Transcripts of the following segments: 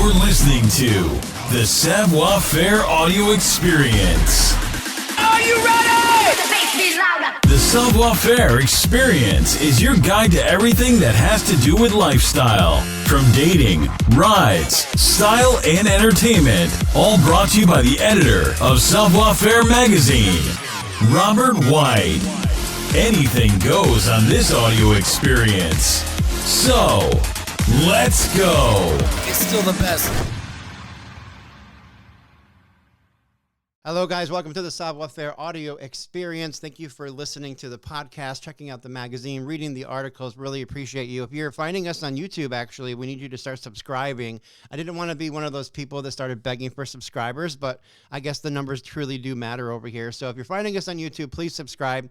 You're listening to the Savoir Faire audio experience. Are you ready? The Savoir Faire experience is your guide to everything that has to do with lifestyle. From dating, rides, style, and entertainment. All brought to you by the editor of Savoir Faire magazine, Robert White. Anything goes on this audio experience. So, let's go. It's still the best. Hello, guys. Welcome to the Savoir Faire audio experience. Thank you for listening to the podcast, checking out the magazine, reading the articles. Really appreciate you. If you're finding us on YouTube, actually, we need you to start subscribing. I didn't want to be one of those people that started begging for subscribers, but I guess the numbers truly do matter over here. So if you're finding us on YouTube, please subscribe.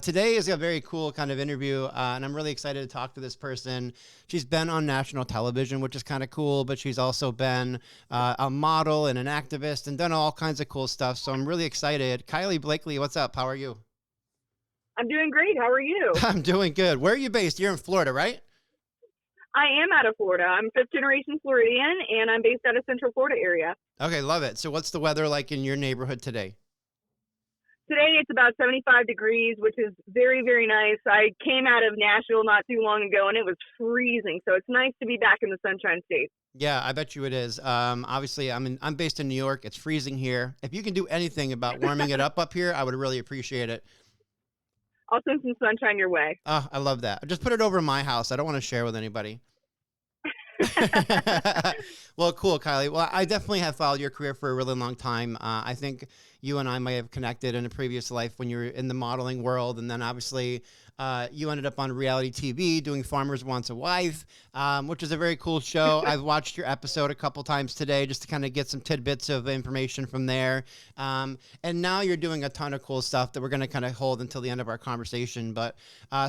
Today is a very cool kind of interview, and I'm really excited to talk to this person. She's been on national television, which is kind of cool, but she's also been a model and an activist and done all kinds of cool stuff. So I'm really excited. Kylie Blakely, what's up? How are you? I'm doing great. How are you? I'm doing good. Where are you based? You're in Florida, right? I am out of Florida. I'm fifth generation Floridian, and I'm based out of Central Florida area. Okay, love it. So what's the weather like in your neighborhood today? Today it's about 75 degrees, which is very, very nice. I came out of Nashville not too long ago, and it was freezing. So it's nice to be back in the Sunshine State. Yeah, I bet you it is. Obviously, I'm based in New York. It's freezing here. If you can do anything about warming it up here, I would really appreciate it. I'll send some sunshine your way. Oh, I love that. Just put it over my house. I don't want to share with anybody. Well, cool, Kylie. Well, I definitely have followed your career for a really long time. I think you and I might have connected in a previous life when you were in the modeling world. And then obviously you ended up on reality TV doing Farmers Wants a Wife, which is a very cool show. I've watched your episode a couple times today just to kind of get some tidbits of information from there. And now you're doing a ton of cool stuff that we're going to kind of hold until the end of our conversation. But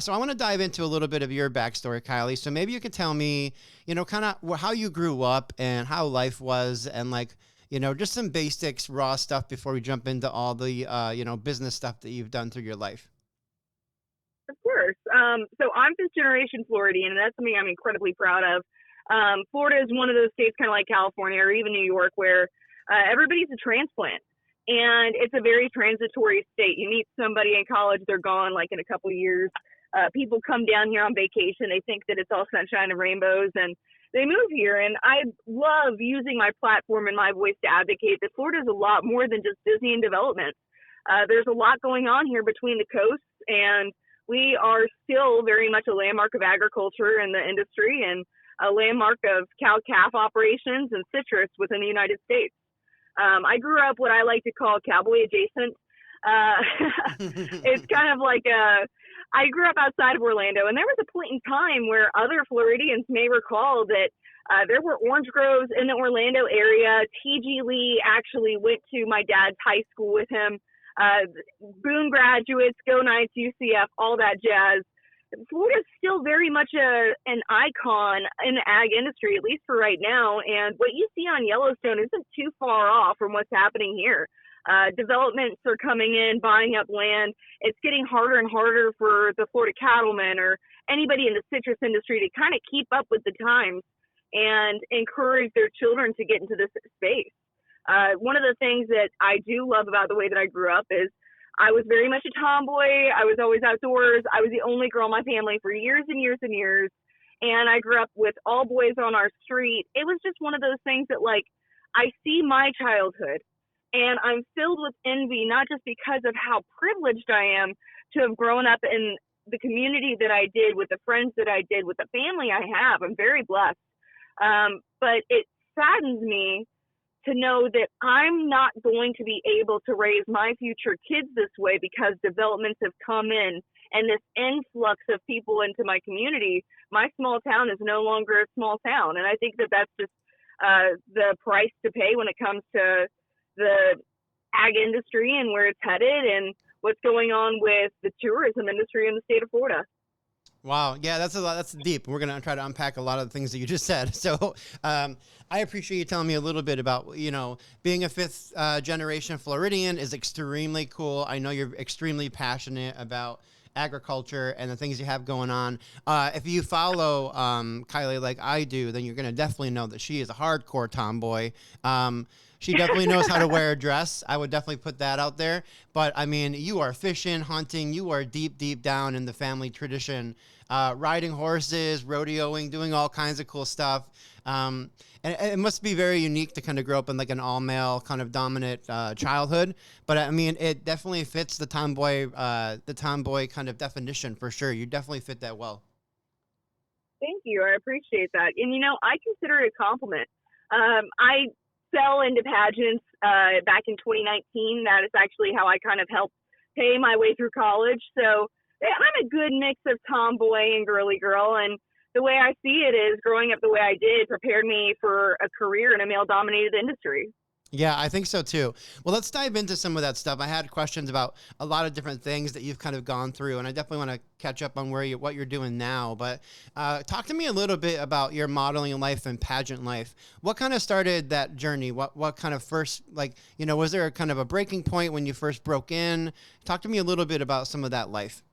so I want to dive into a little bit of your backstory, Kylie. So maybe you could tell me, kind of how you grew up and how life was and just some basics, raw stuff before we jump into all the, business stuff that you've done through your life. Of course. So I'm fifth generation Floridian, and that's something I'm incredibly proud of. Florida is one of those states, kind of like California or even New York, where everybody's a transplant. And it's a very transitory state. You meet somebody in college, they're gone like in a couple of years. People come down here on vacation. They think that it's all sunshine and rainbows, and they move here. And I love using my platform and my voice to advocate that Florida is a lot more than just Disney and development. There's a lot going on here between the coasts, and we are still very much a landmark of agriculture in the industry and a landmark of cow-calf operations and citrus within the United States. I grew up what I like to call cowboy adjacent. It's kind of like I grew up outside of Orlando, and there was a point in time where other Floridians may recall that there were orange groves in the Orlando area. T.G. Lee actually went to my dad's high school with him. Boone graduates, Go Knights, UCF, all that jazz. Florida's still very much an icon in the ag industry, at least for right now. And what you see on Yellowstone isn't too far off from what's happening here. Developments are coming in, buying up land. It's getting harder and harder for the Florida cattlemen or anybody in the citrus industry to kind of keep up with the times and encourage their children to get into this space. One of the things that I do love about the way that I grew up is I was very much a tomboy. I was always outdoors. I was the only girl in my family for years and years and years. And I grew up with all boys on our street. It was just one of those things that, I see my childhood and I'm filled with envy, not just because of how privileged I am to have grown up in the community that I did, with the friends that I did, with the family I have. I'm very blessed. But it saddens me to know that I'm not going to be able to raise my future kids this way because developments have come in and this influx of people into my community. My small town is no longer a small town. And I think that that's just the price to pay when it comes to the ag industry and where it's headed and what's going on with the tourism industry in the state of Florida. Wow. Yeah, that's a lot. That's deep. We're going to try to unpack a lot of the things that you just said. So I appreciate you telling me a little bit about, being a fifth generation Floridian is extremely cool. I know you're extremely passionate about agriculture and the things you have going on. If you follow Kylie like I do, then you're going to definitely know that she is a hardcore tomboy. She definitely knows how to wear a dress. I would definitely put that out there. But I mean, you are fishing, hunting. You are deep, deep down in the family tradition, riding horses, rodeoing, doing all kinds of cool stuff. And it must be very unique to kind of grow up in like an all-male kind of dominant childhood. But I mean, it definitely fits the tomboy kind of definition for sure. You definitely fit that well. Thank you. I appreciate that. And, I consider it a compliment. I fell into pageants back in 2019. That is actually how I kind of helped pay my way through college. So I'm a good mix of tomboy and girly girl. And the way I see it is growing up the way I did prepared me for a career in a male-dominated industry. Yeah, I think so too. Well, let's dive into some of that stuff. I had questions about a lot of different things that you've kind of gone through, and I definitely want to catch up on what you're doing now. But talk to me a little bit about your modeling life and pageant life. What kind of started that journey? What kind of first, was there a kind of a breaking point when you first broke in? Talk to me a little bit about some of that life.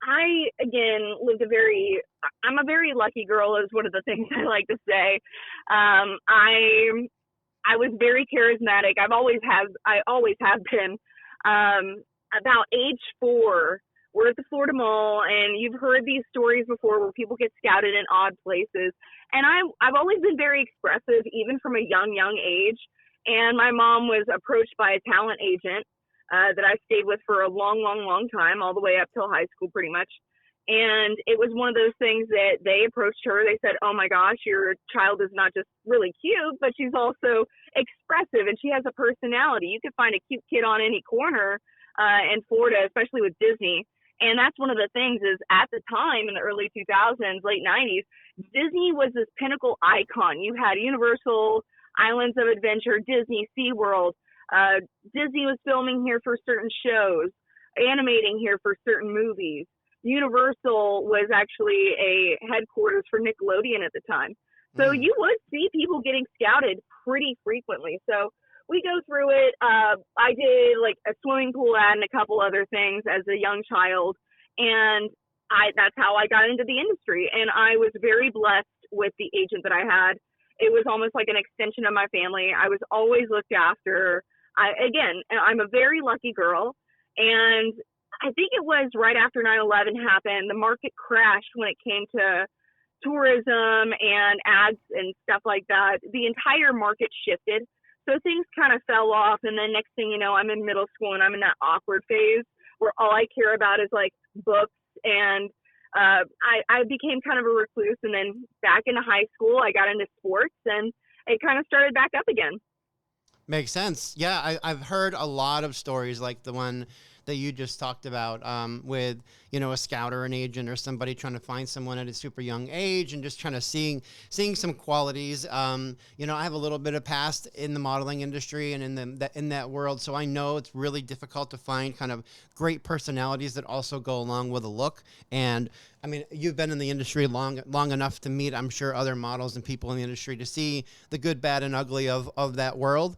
I, again, I'm a very lucky girl is one of the things I like to say. I was very charismatic. I always have been. About age 4, we're at the Florida Mall, and you've heard these stories before where people get scouted in odd places. And I've always been very expressive, even from a young age. And my mom was approached by a talent agent that I stayed with for a long time, all the way up till high school pretty much. And it was one of those things that they approached her. They said, oh my gosh, your child is not just really cute, but she's also expressive and she has a personality. You could find a cute kid on any corner in Florida, especially with Disney. And that's one of the things is at the time in the early 2000s, late 90s, Disney was this pinnacle icon. You had Universal, Islands of Adventure, Disney, SeaWorld. Disney was filming here for certain shows, animating here for certain movies. Universal was actually a headquarters for Nickelodeon at the time. So you would see people getting scouted pretty frequently. So we go through it. I did like a swimming pool ad and a couple other things as a young child. And that's how I got into the industry. And I was very blessed with the agent that I had. It was almost like an extension of my family. I was always looked after. I'm a very lucky girl. And I think it was right after 9/11 happened, the market crashed when it came to tourism and ads and stuff like that. The entire market shifted. So things kind of fell off. And then next thing you know, I'm in middle school and I'm in that awkward phase where all I care about is like books. And I became kind of a recluse. And then back into high school, I got into sports and it kind of started back up again. Makes sense. Yeah, I've heard a lot of stories like the one that you just talked about with, a scout or an agent or somebody trying to find someone at a super young age and just trying to seeing some qualities. I have a little bit of past in the modeling industry and in that world, so I know it's really difficult to find kind of great personalities that also go along with a look. And I mean, you've been in the industry long enough to meet, I'm sure, other models and people in the industry to see the good, bad, and ugly of that world.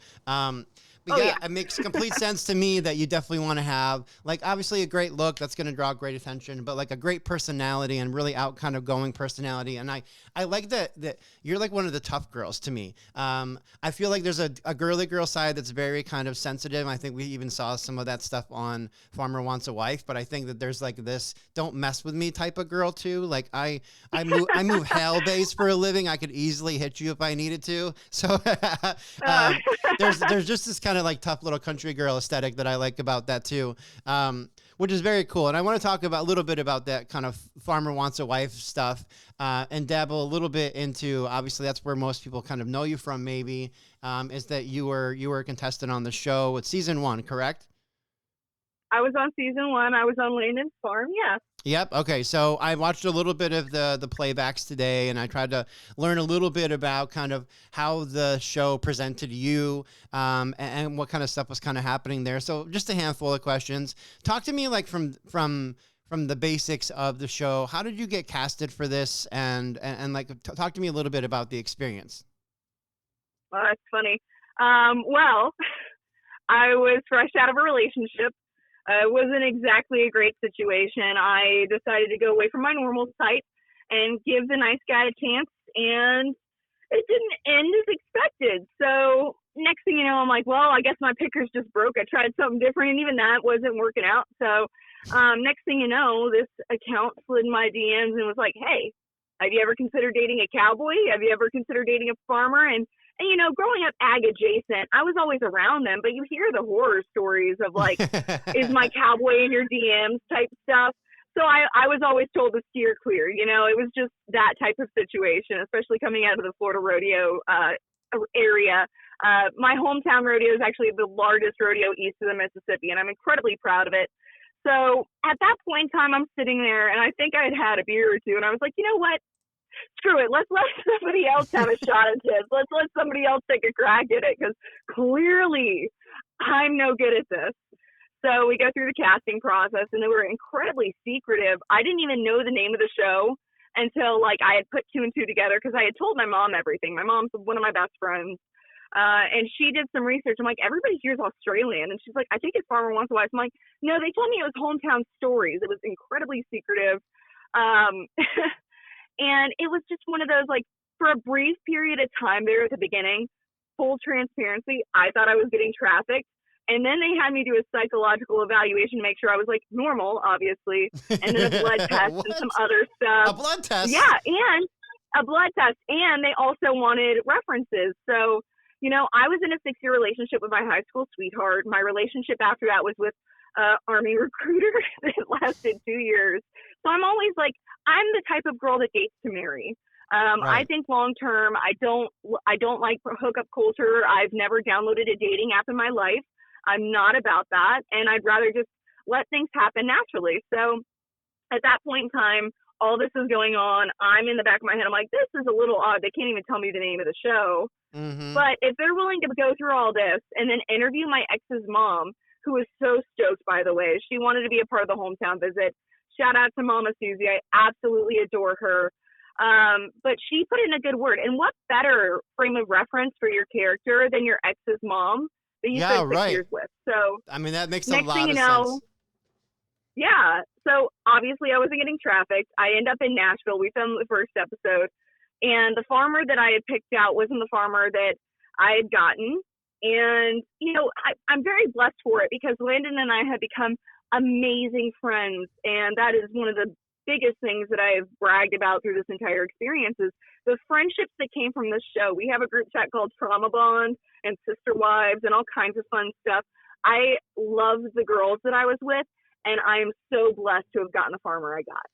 But it makes complete sense to me that you definitely want to have, like, obviously a great look that's going to draw great attention, but like a great personality and really out kind of going personality. And I like that you're like one of the tough girls to me. I feel like there's a girly girl side that's very kind of sensitive. I think we even saw some of that stuff on Farmer Wants a Wife, but I think that there's like this don't mess with me type of girl too. Like I move hell base for a living. I could easily hit you if I needed to. So there's just this kind of like tough little country girl aesthetic that I like about that too, which is very cool. And I want to talk about a little bit about that kind of Farmer Wants a Wife stuff and dabble a little bit into, obviously that's where most people kind of know you from maybe, is that you were a contestant on the show with season 1, correct? I was on season 1. I was on Landon's farm. Yeah. Yep. Okay. So I watched a little bit of the playbacks today, and I tried to learn a little bit about kind of how the show presented you, and what kind of stuff was kind of happening there. So just a handful of questions. Talk to me like from the basics of the show. How did you get casted for this? And like, talk to me a little bit about the experience. Well, that's funny. Well, I was fresh out of a relationship. It wasn't exactly a great situation. I decided to go away from my normal type and give the nice guy a chance, and it didn't end as expected. So next thing you know, I'm like, well, I guess my picker's just broke. I tried something different, and even that wasn't working out. So next thing you know, this account slid in my DMs and was like, hey, have you ever considered dating a cowboy? Have you ever considered dating a farmer? And you know, growing up ag adjacent, I was always around them, but you hear the horror stories of like, is my cowboy in your DMs type stuff. So I was always told to steer clear. You know, it was just that type of situation, especially coming out of the Florida rodeo area. My hometown rodeo is actually the largest rodeo east of the Mississippi, and I'm incredibly proud of it. So at that point in time, I'm sitting there, and I think I'd had a beer or two, and I was like, you know what? Screw it. Let's let somebody else have a shot at this. Let's let somebody else take a crack at it, because clearly I'm no good at this. So we go through the casting process, and they were incredibly secretive. I didn't even know the name of the show until like I had put two and two together, because I had told my mom everything. My mom's one of my best friends. And she did some research. I'm like, everybody here's Australian. And she's like, I think it's Farmer Wants a Wife. I'm like, no, they told me it was Hometown Stories. It was incredibly secretive. And it was just one of those, like, for a brief period of time there at the beginning, full transparency, I thought I was getting trafficked. And then they had me do a psychological evaluation to make sure I was, like, normal, obviously. And then a blood test and some other stuff. A blood test? Yeah, and a blood test. And they also wanted references. So, you know, I was in a 6-year relationship with my high school sweetheart. My relationship after that was with Army recruiter that lasted 2 years. So I'm always like, I'm the type of girl that dates to marry. Right. I think long term, I don't like hookup culture. I've never downloaded a dating app in my life. I'm not about that, and I'd rather just let things happen naturally. So at that point in time, all this is going on. I'm in the back of my head. I'm like, this is a little odd. They can't even tell me the name of the show. Mm-hmm. But if they're willing to go through all this and then interview my ex's mom, who was so stoked, by the way, she wanted to be a part of the hometown visit. Shout out to Mama Susie. I absolutely adore her. But she put in a good word. And what better frame of reference for your character than your ex's mom that you spent 6 years with? So, I mean, that makes a lot of sense. Yeah. So obviously I wasn't getting trafficked. I end up in Nashville. We filmed the first episode. And the farmer that I had picked out wasn't the farmer that I had gotten. And, you know, I'm very blessed for it, because Landon and I have become amazing friends. And that is one of the biggest things that I've bragged about through this entire experience is the friendships that came from this show. We have a group chat called Trauma Bond and Sister Wives and all kinds of fun stuff. I love the girls that I was with, and I am so blessed to have gotten the farmer I got.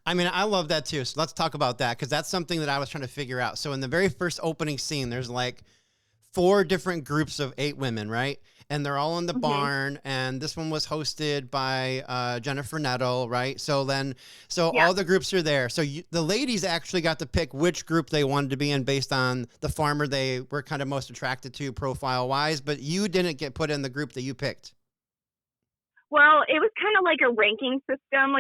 I mean, I love that too. So let's talk about that, because that's something that I was trying to figure out. So in the very first opening scene, there's like 4 different groups of 8 women, right? And they're all in the barn, and this one was hosted by Jennifer Nettle, right? So all the groups are there. So the ladies actually got to pick which group they wanted to be in based on the farmer they were kind of most attracted to profile-wise, but you didn't get put in the group that you picked. Well, it was kind of like a ranking system,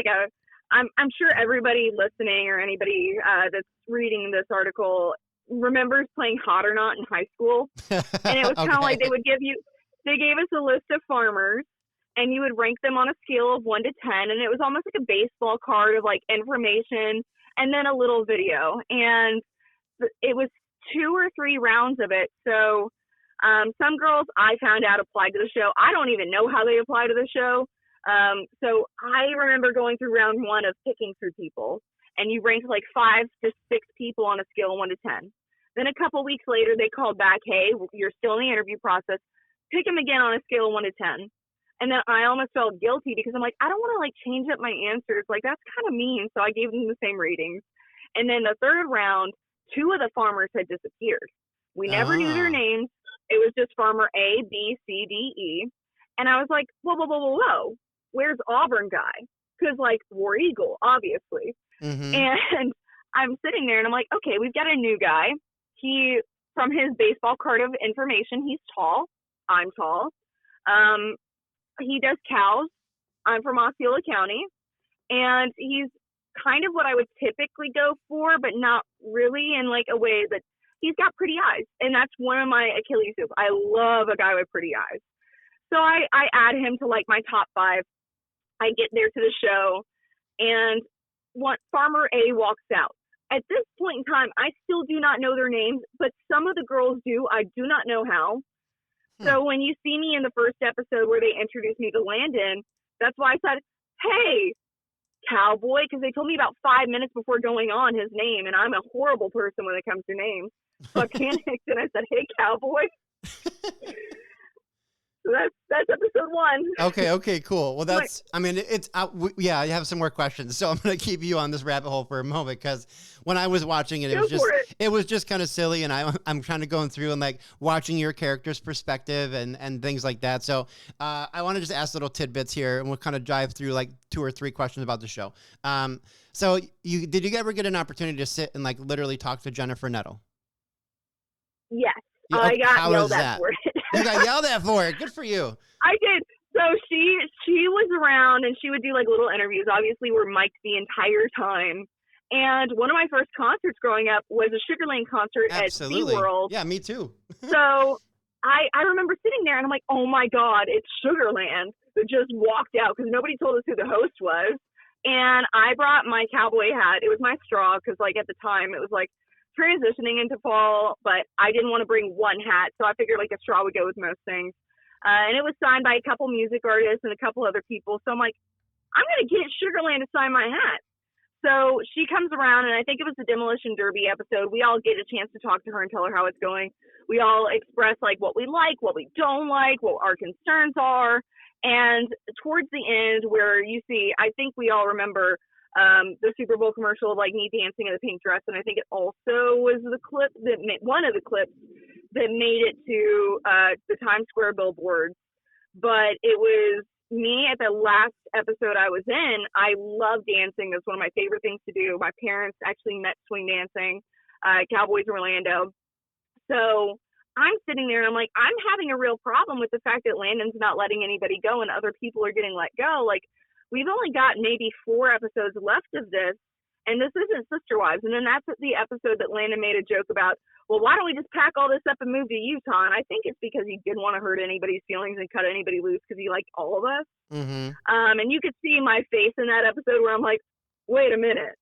I'm sure everybody listening or anybody that's reading this article remembers playing Hot or Not in high school. And it was kind of like they gave us a list of farmers, and you would rank them on a scale of 1 to 10. And it was almost like a baseball card of like information and then a little video. And it was 2 or 3 rounds of it. So some girls I found out applied to the show. I don't even know how they apply to the show. So I remember going through round 1 of picking through people, and you ranked like 5 to 6 people on a scale of 1 to 10. Then a couple weeks later, they called back, hey, you're still in the interview process. Pick them again on a scale of 1 to 10. And then I almost felt guilty, because I'm like, I don't want to like change up my answers. Like, that's kind of mean. So I gave them the same ratings. And then the third round, 2 of the farmers had disappeared. We never knew their names. It was just farmer A, B, C, D, E. And I was like, whoa. Where's Auburn guy? Because like War Eagle, obviously. Mm-hmm. And I'm sitting there and I'm like, okay, we've got a new guy. He, from his baseball card of information, he's tall. I'm tall. He does cows. I'm from Osceola County. And he's kind of what I would typically go for, but not really, in like a way that he's got pretty eyes. And that's one of my Achilles heels. I love a guy with pretty eyes. So I add him to like my top 5. I get there to the show, and Farmer A walks out. At this point in time, I still do not know their names, but some of the girls do. I do not know how. So when you see me in the first episode where they introduced me to Landon, that's why I said, hey, cowboy, because they told me about 5 minutes before going on his name, and I'm a horrible person when it comes to names. So I panicked and I said, hey, cowboy. So that's episode 1. Okay, cool. Well, that's, I mean, it's, yeah, I have some more questions. So I'm going to keep you on this rabbit hole for a moment, because when I was watching it, it was just kind of silly. And I'm kind of going through and like watching your character's perspective and things like that. So I want to just ask little tidbits here, and we'll kind of dive through like 2 or 3 questions about the show. So did you ever get an opportunity to sit and like literally talk to Jennifer Nettle? Yes. I got yelled at for it. You got yelled at for it. Good for you. I did. So she was around, and she would do like little interviews. Obviously, we're mic'd the entire time. And one of my first concerts growing up was a Sugarland concert at SeaWorld. Yeah, me too. So I remember sitting there, and I'm like, oh my God, it's Sugarland. That just walked out because nobody told us who the host was. And I brought my cowboy hat. It was my straw because like at the time it was like transitioning into fall, but I didn't want to bring one hat, so I figured like a straw would go with most things. And it was signed by a couple music artists and a couple other people. So I'm like, I'm going to get Sugarland to sign my hat. So she comes around, and I think it was the Demolition Derby episode. We all get a chance to talk to her and tell her how it's going. We all express like what we like, what we don't like, what our concerns are. And towards the end, where you see, I think we all remember the Super Bowl commercial of like me dancing in a pink dress, and I think it also was one of the clips that made it to the Times Square billboards. But it was me at the last episode I was in. I love dancing. That's one of my favorite things to do. My parents actually met swing dancing, Cowboys in Orlando. So I'm sitting there and I'm like, I'm having a real problem with the fact that Landon's not letting anybody go and other people are getting let go. Like, we've only got maybe 4 episodes left of this, and this isn't Sister Wives. And then that's the episode that Landon made a joke about, well, why don't we just pack all this up and move to Utah? And I think it's because he didn't want to hurt anybody's feelings and cut anybody loose because he liked all of us. Mm-hmm. And you could see my face in that episode where I'm like, wait a minute.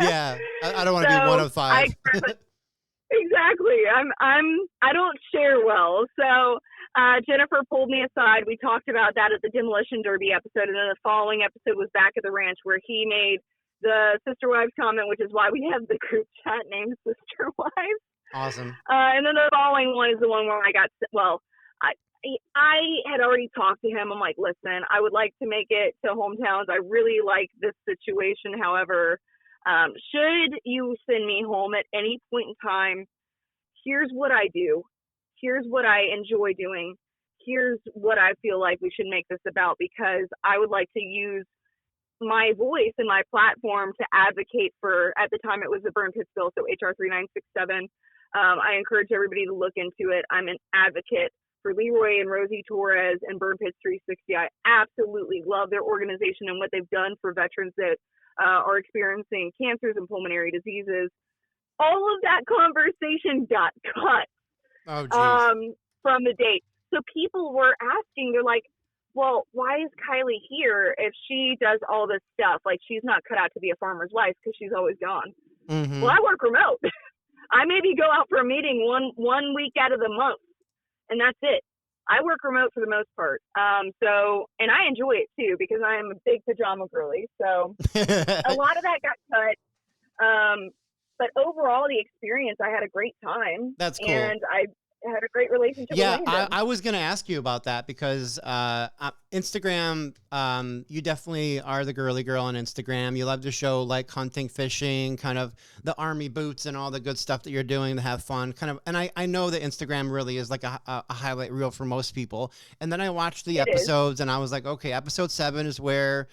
Yeah, I don't want to be one of 5. Exactly. I don't share well. So Jennifer pulled me aside. We talked about that at the Demolition Derby episode, and then the following episode was back at the ranch where he made the Sister Wives comment, which is why we have the group chat named Sister Wives. Awesome. And then the following one is the one where I had already talked to him. I'm like, listen, I would like to make it to hometowns. I really like this situation. However, should you send me home at any point in time, here's what I do. Here's what I enjoy doing. Here's what I feel like we should make this about, because I would like to use my voice and my platform to advocate for, at the time it was the Burn Pits bill, so HR 3967. I encourage everybody to look into it. I'm an advocate for Leroy and Rosie Torres and Burn Pits 360. I absolutely love their organization and what they've done for veterans that are experiencing cancers and pulmonary diseases. All of that conversation got cut from the date. So people were asking, they're like, well, why is Kylie here if she does all this stuff? Like, she's not cut out to be a farmer's wife because she's always gone. Mm-hmm. Well, I work remote. I maybe go out for a meeting one week out of the month, and that's it. I work remote for the most part. And I enjoy it too, because I am a big pajama girly. So a lot of that got cut. But overall, the experience, I had a great time. That's cool. And I had a great relationship with Landon. I was going to ask you about that, because Instagram, you definitely are the girly girl on Instagram. You love to show like hunting, fishing, kind of the army boots and all the good stuff that you're doing to have fun. Kind of, and I know that Instagram really is like a highlight reel for most people. And then I watched the episodes and I was like, okay, episode 7 is where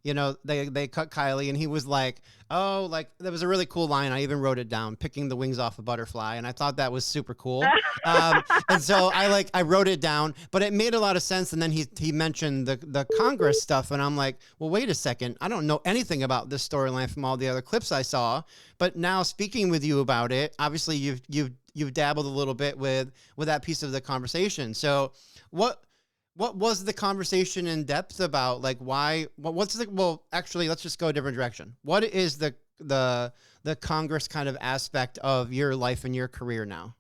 you know, they cut Kylie, and he was like, oh, like that was a really cool line. I even wrote it down, picking the wings off a butterfly. And I thought that was super cool. And so I wrote it down, but it made a lot of sense. And then he mentioned the Congress stuff. And I'm like, well, wait a second. I don't know anything about this storyline from all the other clips I saw, but now speaking with you about it, obviously you've dabbled a little bit with that piece of the conversation. So what was the conversation in depth about? Like, well, actually, let's just go a different direction. What is the Congress kind of aspect of your life and your career now?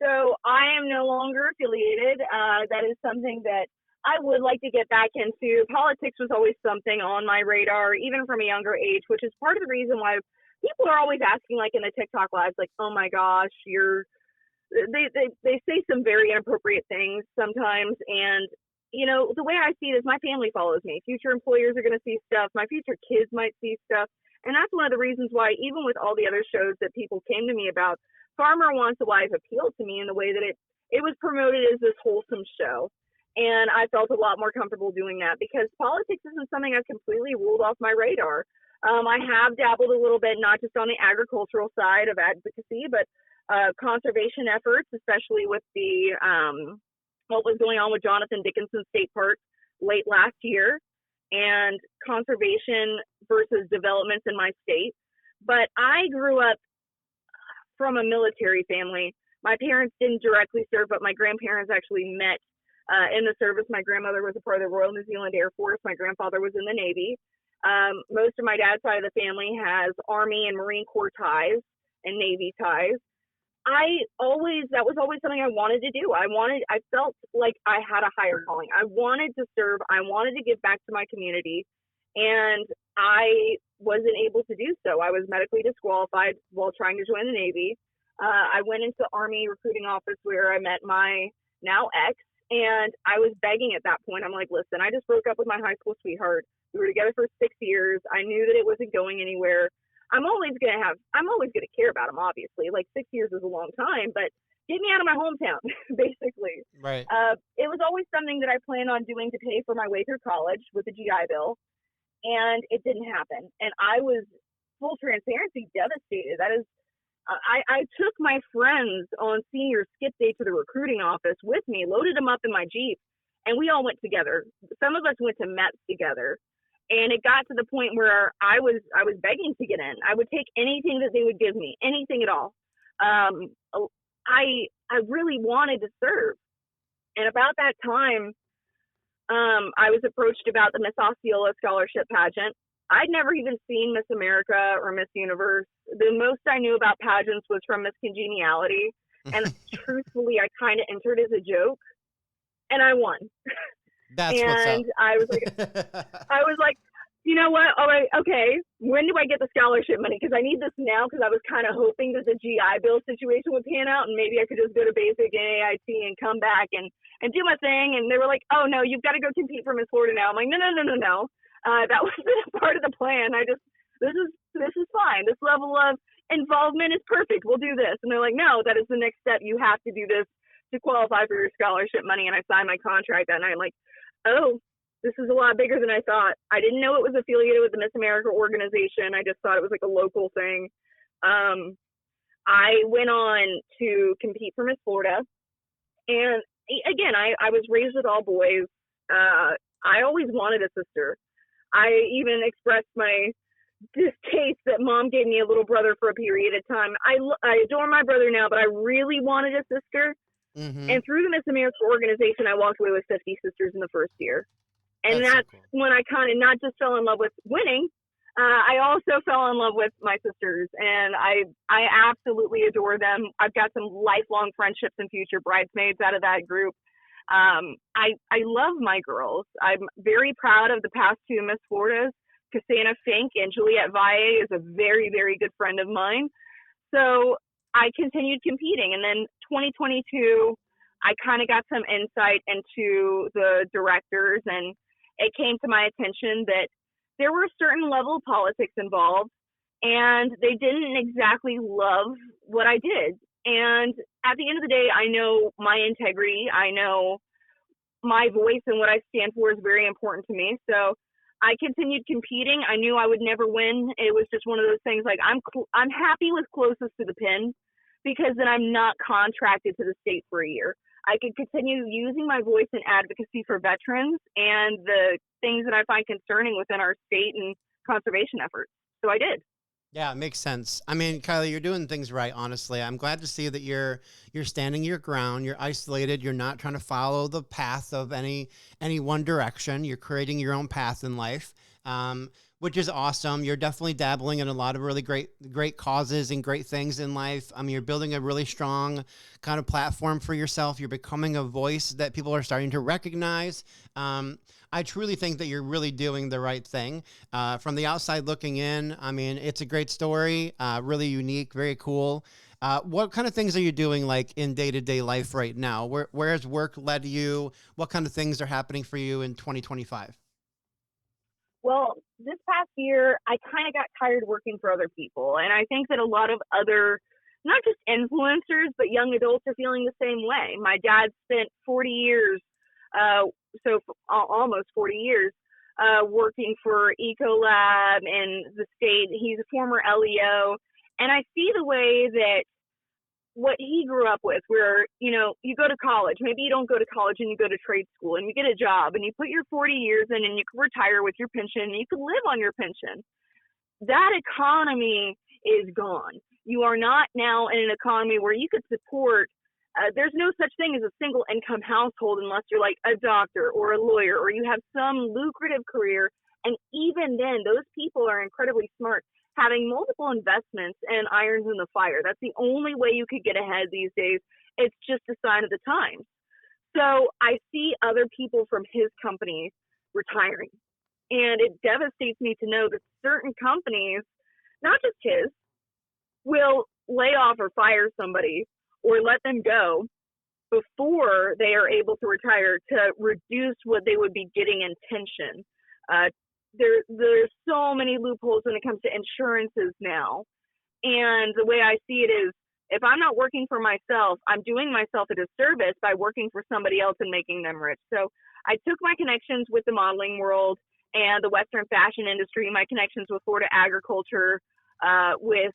So I am no longer affiliated. That is something that I would like to get back into. Politics was always something on my radar, even from a younger age, which is part of the reason why people are always asking, like in the TikTok lives, like, oh my gosh, they say some very inappropriate things sometimes. And, you know, the way I see it is my family follows me. Future employers are going to see stuff. My future kids might see stuff. And that's one of the reasons why, even with all the other shows that people came to me about, Farmer Wants a Wife appealed to me in the way that it was promoted as this wholesome show. And I felt a lot more comfortable doing that because politics isn't something I've completely ruled off my radar. I have dabbled a little bit, not just on the agricultural side of advocacy, but conservation efforts, especially with the what was going on with Jonathan Dickinson State Park late last year, and conservation versus developments in my state. But I grew up from a military family. My parents didn't directly serve, but my grandparents actually met in the service. My grandmother was a part of the Royal New Zealand Air Force. My grandfather was in the Navy. Most of my dad's side of the family has Army and Marine Corps ties and Navy ties. That was always something I wanted to do. I felt like I had a higher calling. I wanted to serve. I wanted to give back to my community, and I wasn't able to do so. I was medically disqualified while trying to join the Navy. I went into the Army recruiting office where I met my now ex, and I was begging at that point. I'm like, listen, I just broke up with my high school sweetheart. We were together for 6 years. I knew that it wasn't going anywhere. I'm always going to care about him, obviously. Like 6 years is a long time, but get me out of my hometown, basically. Right. It was always something that I planned on doing to pay for my way through college with the GI Bill, and it didn't happen. And I was, full transparency, devastated. That is, I took my friends on senior skip day to the recruiting office with me, loaded them up in my Jeep, and we all went together. Some of us went to METS together. And it got to the point where I was begging to get in. I would take anything that they would give me, anything at all. I really wanted to serve. And about that time, I was approached about the Miss Osceola Scholarship Pageant. I'd never even seen Miss America or Miss Universe. The most I knew about pageants was from Miss Congeniality. And truthfully, I kind of entered as a joke, and I won. That's what's up. And I was like, you know what? All right, okay. When do I get the scholarship money? Because I need this now. Because I was kind of hoping that the GI Bill situation would pan out, and maybe I could just go to basic and AIT and come back and do my thing. And they were like, oh no, you've got to go compete for Miss Florida now. I'm like, no. That wasn't part of the plan. This is fine. This level of involvement is perfect. We'll do this. And they're like, no, that is the next step. You have to do this to qualify for your scholarship money. And I signed my contract that night. I'm like, oh, this is a lot bigger than I thought. I didn't know it was affiliated with the Miss America organization. I just thought it was like a local thing. I went on to compete for Miss Florida. And again, I was raised with all boys. I always wanted a sister. I even expressed my distaste that mom gave me a little brother for a period of time. I adore my brother now, but I really wanted a sister. Mm-hmm. And through the Miss America organization, I walked away with 50 sisters in the first year. And that's so cool. When I kind of not just fell in love with winning, I also fell in love with my sisters. And I absolutely adore them. I've got some lifelong friendships and future bridesmaids out of that group. I love my girls. I'm very proud of the past two Miss Floridas. Cassandra Fink and Juliette Valle is a very, very good friend of mine. So I continued competing. And then 2022, I kind of got some insight into the directors, and it came to my attention that there were a certain level of politics involved, and they didn't exactly love what I did. And at the end of the day, I know my integrity. I know my voice and what I stand for is very important to me. So I continued competing. I knew I would never win. It was just one of those things like I'm happy with closest to the pin because then I'm not contracted to the state for a year. I could continue using my voice in advocacy for veterans and the things that I find concerning within our state and conservation efforts. So I did. Yeah, it makes sense. I mean, Kylie, you're doing things right, honestly. I'm glad to see that you're standing your ground, you're isolated, you're not trying to follow the path of any one direction. You're creating your own path in life. Which is awesome. You're definitely dabbling in a lot of really great causes and great things in life. I mean, you're building a really strong kind of platform for yourself. You're becoming a voice that people are starting to recognize. I truly think that you're really doing the right thing. From the outside looking in, I mean, it's a great story, really unique, very cool. What kind of things are you doing like in day-to-day life right now? Where has work led you? What kind of things are happening for you in 2025? Well, this past year, I kind of got tired working for other people. And I think that a lot of other, not just influencers, but young adults are feeling the same way. My dad spent 40 years, almost 40 years, working for Ecolab and the state. He's a former LEO. And I see the way that what he grew up with, where, you know, you go to college, maybe you don't go to college and you go to trade school and you get a job and you put your 40 years in and you can retire with your pension and you can live on your pension. That economy is gone. You are not now in an economy where you could support, there's no such thing as a single income household unless you're like a doctor or a lawyer or you have some lucrative career. And even then, those people are incredibly smart, having multiple investments and irons in the fire. That's the only way you could get ahead these days. It's just a sign of the times. So I see other people from his companies retiring. And it devastates me to know that certain companies, not just his, will lay off or fire somebody or let them go before they are able to retire to reduce what they would be getting in pension. There's so many loopholes when it comes to insurances now. And the way I see it is, if I'm not working for myself, I'm doing myself a disservice by working for somebody else and making them rich. So I took my connections with the modeling world and the Western fashion industry, my connections with Florida agriculture, with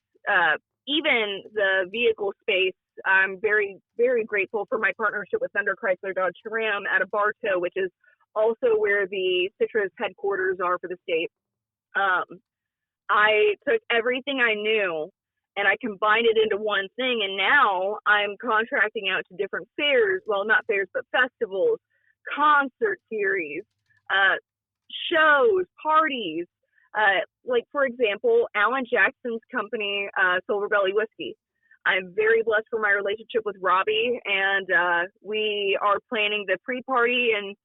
even the vehicle space. I'm very, very grateful for my partnership with Thunder Chrysler Dodge Ram out of Bartow, which is also where the Citrus headquarters are for the state. I took everything I knew and I combined it into one thing. And now I'm contracting out to different fairs, well, not fairs, but festivals, concert series, shows, parties. Like, for example, Alan Jackson's company, Silver Belly Whiskey. I'm very blessed for my relationship with Robbie, and we are planning the pre-party and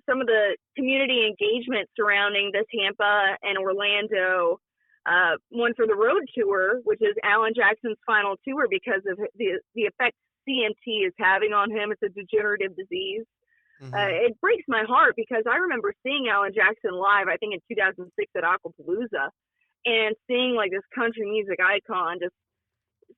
some of the community engagement surrounding the Tampa and Orlando one for the road tour, which is Alan Jackson's final tour because of the effect CMT is having on him. It's a degenerative disease. Mm-hmm. It breaks my heart because I remember seeing Alan Jackson live, I think in 2006 at Aquapalooza, and seeing like this country music icon, just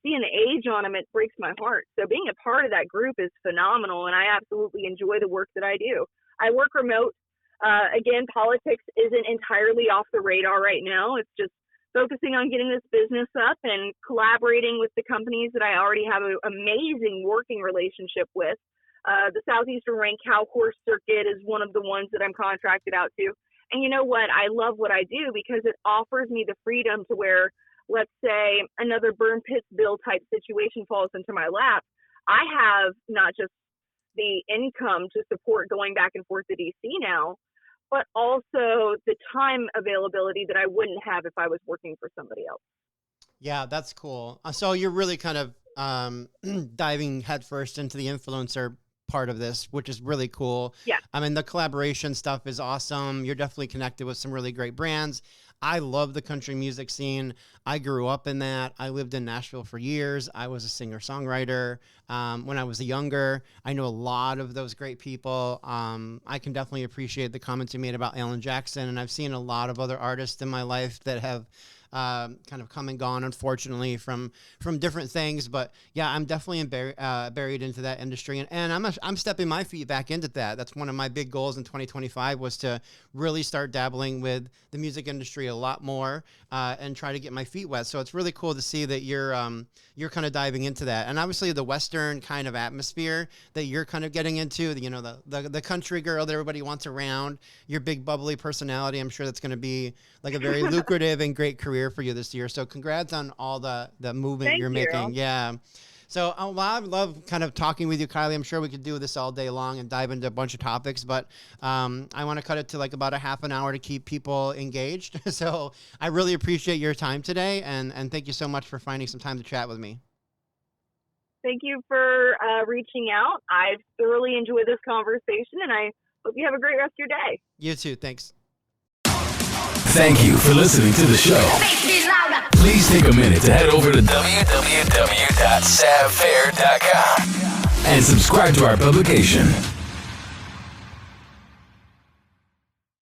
seeing the age on him, it breaks my heart. So being a part of that group is phenomenal, and I absolutely enjoy the work that I do. I work remote. Again, politics isn't entirely off the radar right now. It's just focusing on getting this business up and collaborating with the companies that I already have an amazing working relationship with. The Southeastern Rank Cow Horse Circuit is one of the ones that I'm contracted out to. And you know what? I love what I do because it offers me the freedom to where, let's say, another burn pits bill type situation falls into my lap. I have not just the income to support going back and forth to DC now, but also the time availability that I wouldn't have if I was working for somebody else. Yeah, that's cool. So you're really kind of diving headfirst into the influencer part of this, which is really cool. Yeah. I mean, the collaboration stuff is awesome. You're definitely connected with some really great brands. I love the country music scene. I grew up in that. I lived in Nashville for years. I was a singer-songwriter. When I was younger, I know a lot of those great people. I can definitely appreciate the comments you made about Alan Jackson, and I've seen a lot of other artists in my life that have kind of come and gone, unfortunately, from different things. But yeah, I'm definitely buried into that industry, and I'm stepping my feet back into that. That's one of my big goals in 2025 was to really start dabbling with the music industry a lot more and try to get my feet wet. So it's really cool to see that you're kind of diving into that, and obviously the Western kind of atmosphere that you're kind of getting into. You know, the country girl that everybody wants around. Your big bubbly personality. I'm sure that's going to be like a very lucrative and great career for you this year. So congrats on all the movement you're making. Yeah. So well, I love kind of talking with you, Kylie. I'm sure we could do this all day long and dive into a bunch of topics, but I want to cut it to like about a half an hour to keep people engaged. So I really appreciate your time today, and thank you so much for finding some time to chat with me. Thank you for reaching out. I've thoroughly enjoyed this conversation, and I hope you have a great rest of your day. You too. Thanks. Thank you for listening to the show. Please take a minute to head over to www.savoir.com and subscribe to our publication.